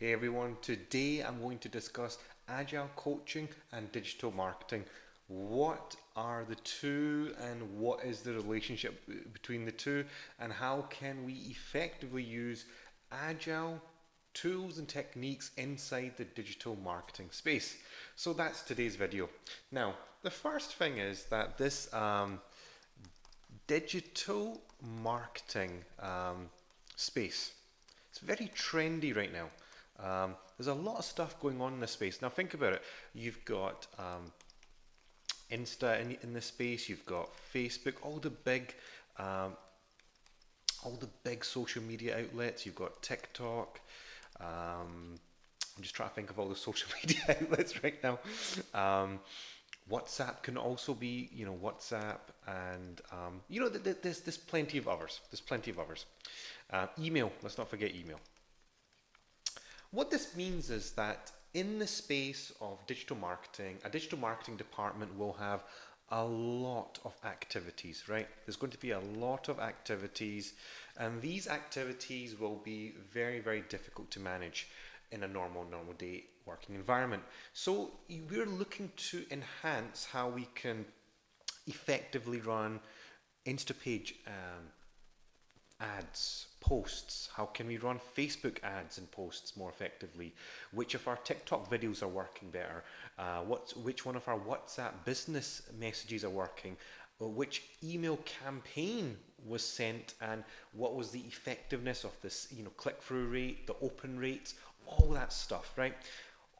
Hey everyone, today I'm going to discuss agile coaching and digital marketing. What are the two and what is the relationship between the two, and how can we effectively use agile tools and techniques inside the digital marketing space? So that's today's video. Now, the first thing is that this digital marketing space, it's very trendy right now. There's a lot of stuff going on in this space. Now think about it. You've got Insta in this space. You've got Facebook. All the big social media outlets. You've got TikTok. I'm just trying to think of all the social media outlets right now. WhatsApp can also be, WhatsApp, and there's plenty of others. There's plenty of others. Email. Let's not forget email. What this means is that in the space of digital marketing, a digital marketing department will have a lot of activities, right? There's going to be a lot of activities, and these activities will be very, very difficult to manage in a normal day working environment. So we're looking to enhance how we can effectively run Instapage ads, posts. How can we run Facebook ads and posts more effectively? Which of our TikTok videos are working better? Which one of our WhatsApp business messages are working? Which email campaign was sent, and what was the effectiveness of this, click-through rate, the open rates, all that stuff, right?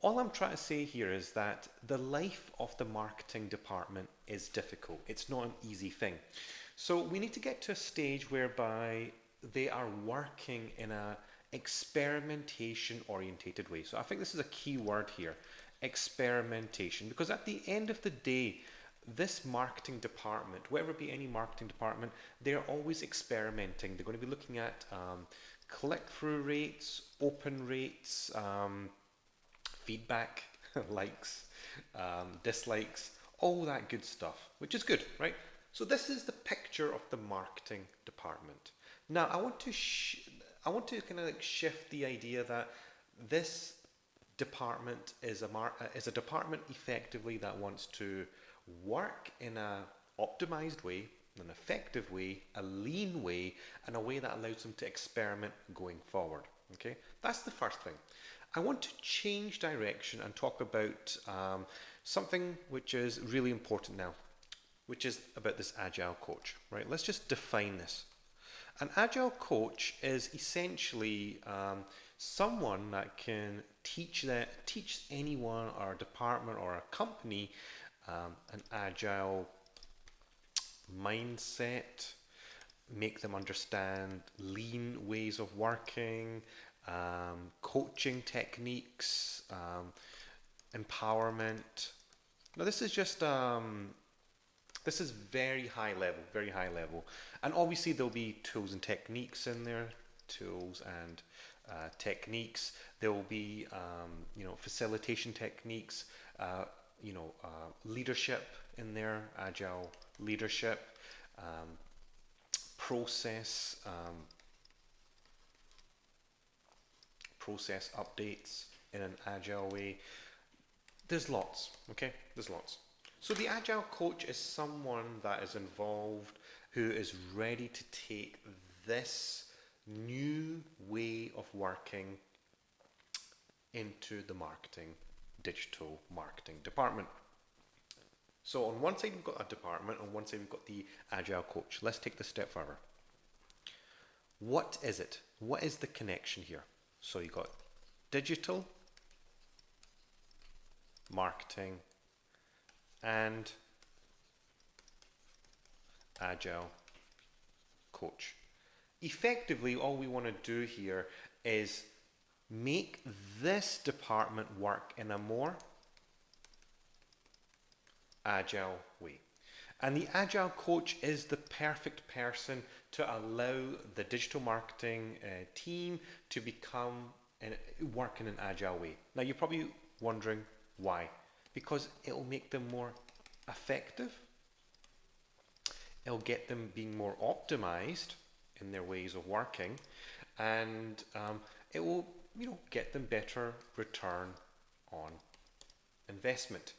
All I'm trying to say here is that the life of the marketing department is difficult. It's not an easy thing. So we need to get to a stage whereby they are working in a experimentation orientated way. So I think this is a key word here, experimentation, because at the end of the day, this marketing department, whether it be any marketing department, they're always experimenting. They're going to be looking at click-through rates, open rates, feedback, likes, dislikes, all that good stuff, which is good, right? So this is the picture of the marketing department. Now I want to kind of like shift the idea that this department is a department effectively that wants to work in a optimized way, an effective way, a lean way, and a way that allows them to experiment going forward. Okay, that's the first thing. I want to change direction and talk about something which is really important now, which is about this agile coach, right? Let's just define this. An agile coach is essentially someone that can teach anyone or a department or a company an agile mindset, make them understand lean ways of working, coaching techniques, empowerment. Now this is just this is very high level, and obviously there'll be tools and techniques in there, tools and techniques. There will be facilitation techniques, leadership in there, agile leadership, process updates in an agile way. There's lots, okay? There's lots. So the agile coach is someone that is involved, who is ready to take this new way of working into the digital marketing department. So on one side we've got a department, on one side we've got the agile coach. Let's take this step further. What is it? What is the connection here? So you've got digital marketing and agile coach. Effectively, all we want to do here is make this department work in a more agile way. And the agile coach is the perfect person to allow the digital marketing team to work in an agile way. Now you're probably wondering why. Because it will make them more effective. It'll get them being more optimized in their ways of working, and it will get them better return on investment.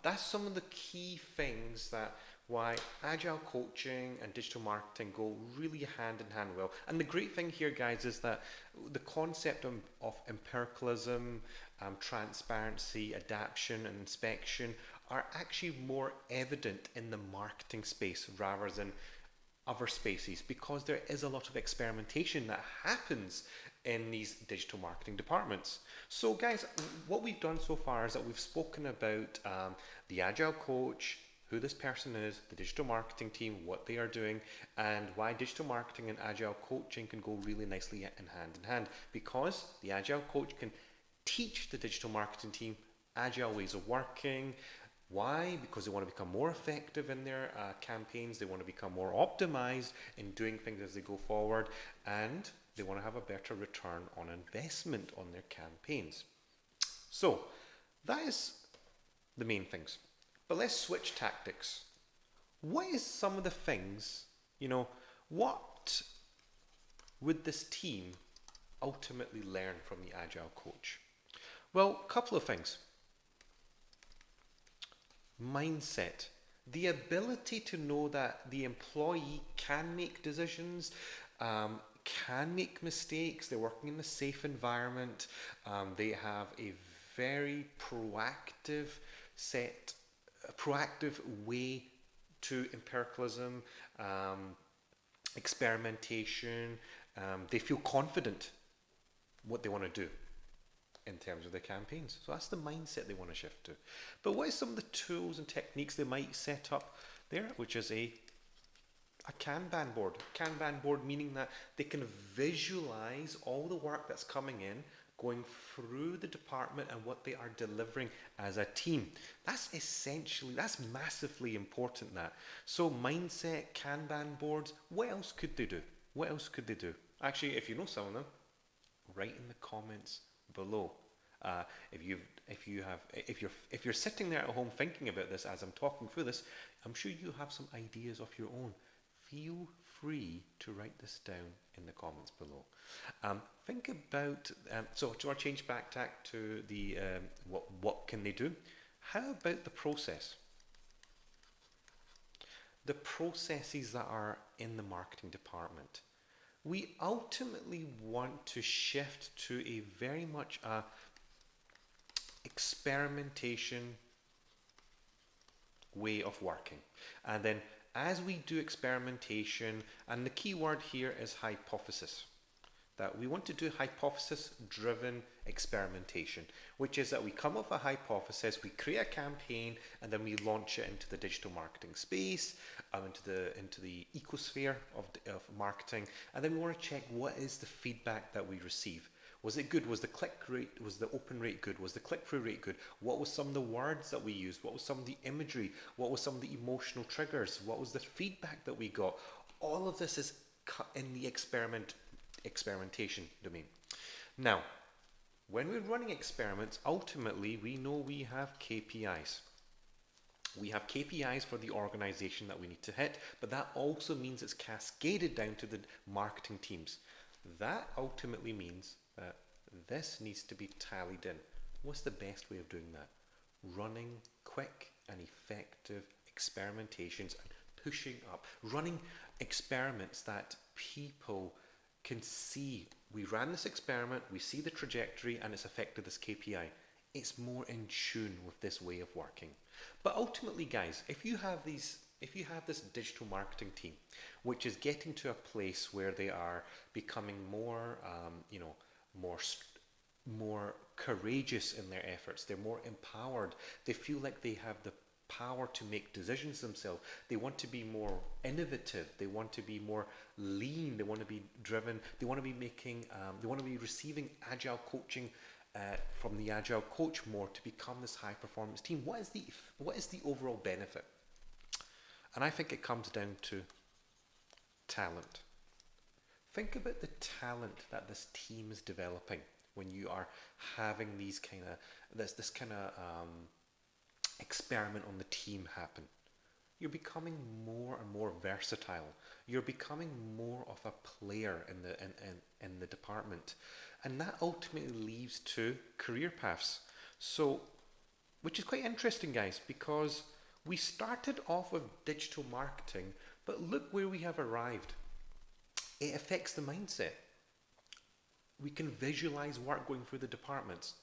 That's some of the key things that why agile coaching and digital marketing go really hand in hand well. And the great thing here, guys, is that the concept of empiricalism, transparency, adaptation, and inspection are actually more evident in the marketing space rather than other spaces, because there is a lot of experimentation that happens in these digital marketing departments. So guys, what we've done so far is that we've spoken about the agile coach, who this person is, the digital marketing team, what they are doing, and why digital marketing and agile coaching can go really nicely in hand, because the agile coach can teach the digital marketing team agile ways of working. Why? Because they want to become more effective in their campaigns, they want to become more optimized in doing things as they go forward, and they want to have a better return on investment on their campaigns. So that is the main things. But let's switch tactics. What is some of the things, what would this team ultimately learn from the agile coach? Well, a couple of things. Mindset, the ability to know that the employee can make decisions, can make mistakes, they're working in a safe environment, they have a very proactive way to empiricalism, experimentation, they feel confident what they want to do in terms of their campaigns. So that's the mindset they want to shift to. But what are some of the tools and techniques they might set up there, which is a Kanban board. Kanban board meaning that they can visualize all the work that's coming in, going through the department and what they are delivering as a team. That's massively important, that. So mindset, Kanban boards, what else could they do? What else could they do? Actually, if you know some of them, write in the comments below. If you're sitting there at home thinking about this as I'm talking through this, I'm sure you have some ideas of your own. Feel free to write this down in the comments below. Think about so to our change back tack to the what can they do? How about the process? The processes that are in the marketing department. We ultimately want to shift to a very much experimentation way of working. And then as we do experimentation, and the key word here is hypothesis, that we want to do hypothesis-driven experimentation, which is that we come up with a hypothesis, we create a campaign, and then we launch it into the digital marketing space, into the ecosphere of marketing, and then we want to check what is the feedback that we receive. Was it good? Was the click rate, was the open rate good? Was the click-through rate good? What was some of the words that we used? What was some of the imagery? What was some of the emotional triggers? What was the feedback that we got? All of this is in the experimentation domain. Now, when we're running experiments, ultimately we know we have KPIs. We have KPIs for the organization that we need to hit, but that also means it's cascaded down to the marketing teams. That ultimately means that this needs to be tallied in. What's the best way of doing that? Running quick and effective experimentations and pushing up. Running experiments that people can see. We ran this experiment, we see the trajectory, and it's affected this KPI. It's more in tune with this way of working. But ultimately, guys, if you have this digital marketing team, which is getting to a place where they are becoming more, more courageous in their efforts, they're more empowered, they feel like they have the power to make decisions themselves, they want to be more innovative, they want to be more lean, they want to be driven, they want to be receiving agile coaching from the agile coach more to become this high performance team. What is the overall benefit? And I think it comes down to talent. Think about the talent that this team is developing when you are having this kind of experiment on the team happen. You're becoming more and more versatile. You're becoming more of a player in the department. And that ultimately leads to career paths. So, which is quite interesting, guys, because we started off with digital marketing, but look where we have arrived. It affects the mindset. We can visualize work going through the departments.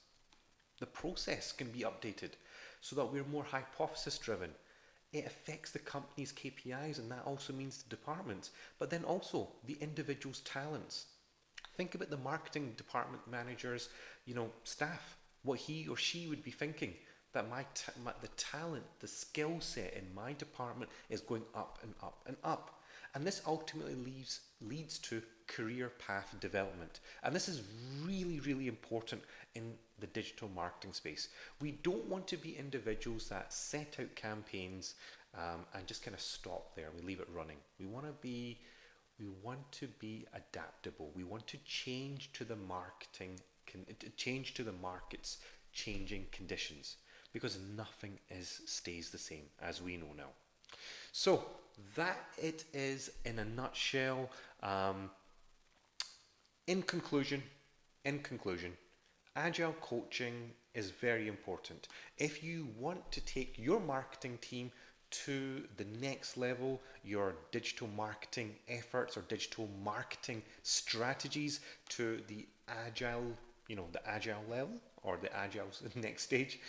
The process can be updated so that we're more hypothesis driven. It affects the company's KPIs, and that also means the departments, but then also the individual's talents. Think about the marketing department manager's, staff, what he or she would be thinking that the talent, the skill set in my department is going up and up and up. And this ultimately leads to career path development. And this is really, really important in the digital marketing space. We don't want to be individuals that set out campaigns and just kind of stop there. We leave it running. We want to be adaptable. We want to change to the market's changing conditions, because nothing stays the same, as we know now. So that it is in a nutshell. In conclusion, Agile coaching is very important. If you want to take your marketing team to the next level, your digital marketing efforts or digital marketing strategies to the agile, the agile level or the agile next stage,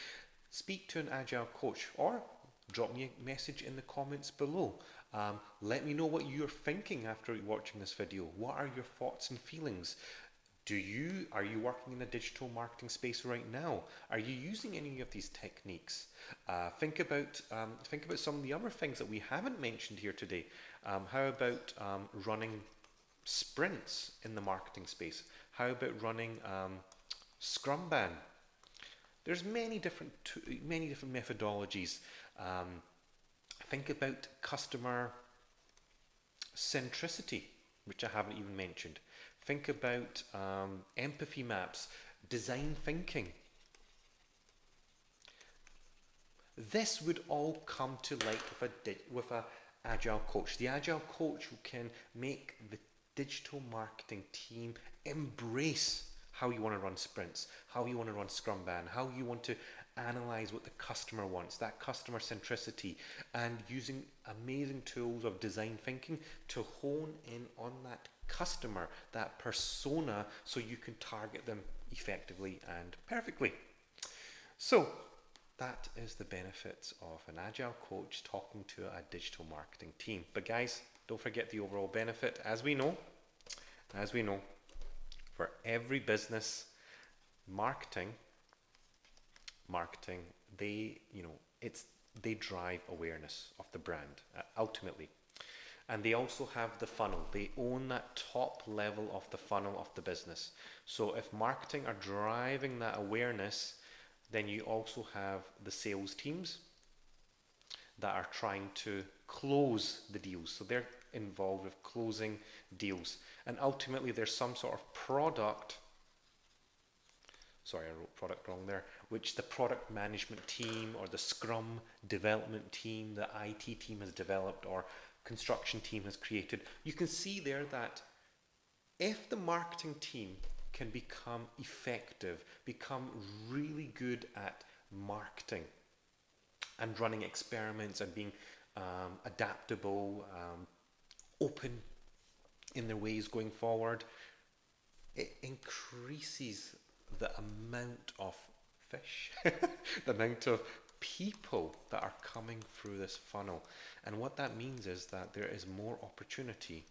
speak to an agile coach or drop me a message in the comments below. Let me know what you're thinking after watching this video. What are your thoughts and feelings? Are you working in the digital marketing space right now? Are you using any of these techniques? Think about some of the other things that we haven't mentioned here today. How about running sprints in the marketing space? How about running Scrumban? There's many different methodologies. Think about customer centricity, which I haven't even mentioned. Think about empathy maps, design thinking. This would all come to light with a agile coach. The agile coach who can make the digital marketing team embrace how you want to run sprints, how you want to run Scrumban, how you want to analyze what the customer wants, that customer centricity, and using amazing tools of design thinking to hone in on that customer, that persona, so you can target them effectively and perfectly. So that is the benefits of an agile coach talking to a digital marketing team. But guys, don't forget the overall benefit. As we know, for every business, marketing, they drive awareness of the brand ultimately. And they also have the funnel. They own that top level of the funnel of the business. So if marketing are driving that awareness, then you also have the sales teams that are trying to close the deals. So they're involved with closing deals. And ultimately there's some sort of product, sorry, I wrote product wrong there, which the product management team or the Scrum development team, the IT team has developed, or construction team has created. You can see there that if the marketing team can become effective, become really good at marketing and running experiments and being adaptable, open in their ways going forward, it increases the amount of fish, the amount of people that are coming through this funnel. And what that means is that there is more opportunity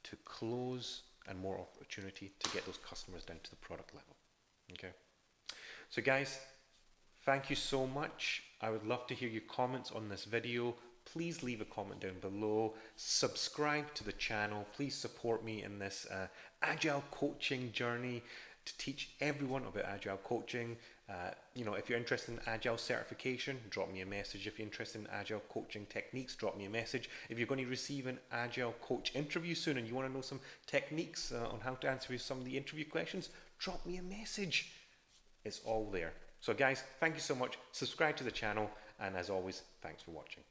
to close and more opportunity to get those customers down to the product level. Okay. So guys, thank you so much. I would love to hear your comments on this video. Please leave a comment down below. Subscribe to the channel. Please support me in this agile coaching journey to teach everyone about agile coaching. If you're interested in agile certification, drop me a message. If you're interested in agile coaching techniques, drop me a message. If you're going to receive an agile coach interview soon and you want to know some techniques on how to answer some of the interview questions, drop me a message. It's all there. So guys, thank you so much. Subscribe to the channel, and as always, thanks for watching.